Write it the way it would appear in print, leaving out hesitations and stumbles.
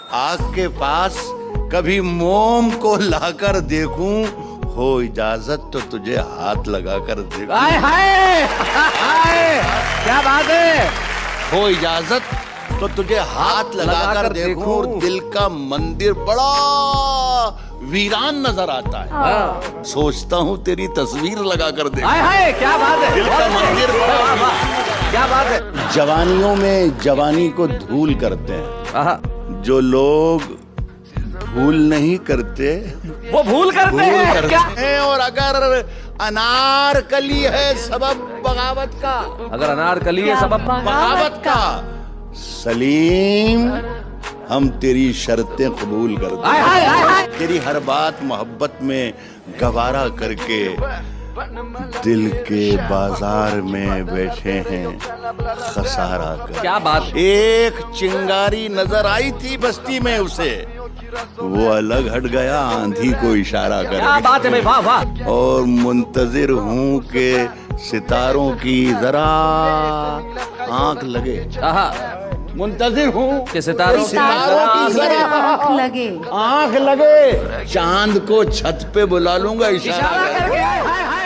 आग के पास कभी मोम को लाकर देखूं, हो इजाजत तो तुझे हाथ लगाकर देखूं। हाय हाय हाय, क्या बात है। हो इजाजत तो तुझे हाथ लगाकर देखूं, और दिल का मंदिर बड़ा वीरान नजर आता है। हाँ। सोचता हूँ तेरी तस्वीर लगाकर देखूं। हाय हाय, क्या बात है। दिल का मंदिर बड़ा वीरान। क्या बात है। जवानियों में जवानी को धूल करते हैं, जो लोग भूल नहीं करते वो भूल करते हैं क्या? और अगर अनारकली है सबब बगावत का, अगर अनारकली है सबब बगावत का, सलीम हम तेरी शर्तें कबूल करते हाय हाय हाय हाय। तेरी हर बात मोहब्बत में गवारा करके दिल के बाजार में बैठे हैं खसारा कर। क्या बात। एक चिंगारी नजर आई थी बस्ती में उसे, वो अलग हट गया आंधी को इशारा कर। क्या बात है भाई, वाह वाह। और मुंतजिर हूँ के सितारों की जरा आंख लगे। मुंतजिर हूँ कि सितारों की जरा लगे आंख लगे, चांद को छत पे बुला लूंगा इशारा करके।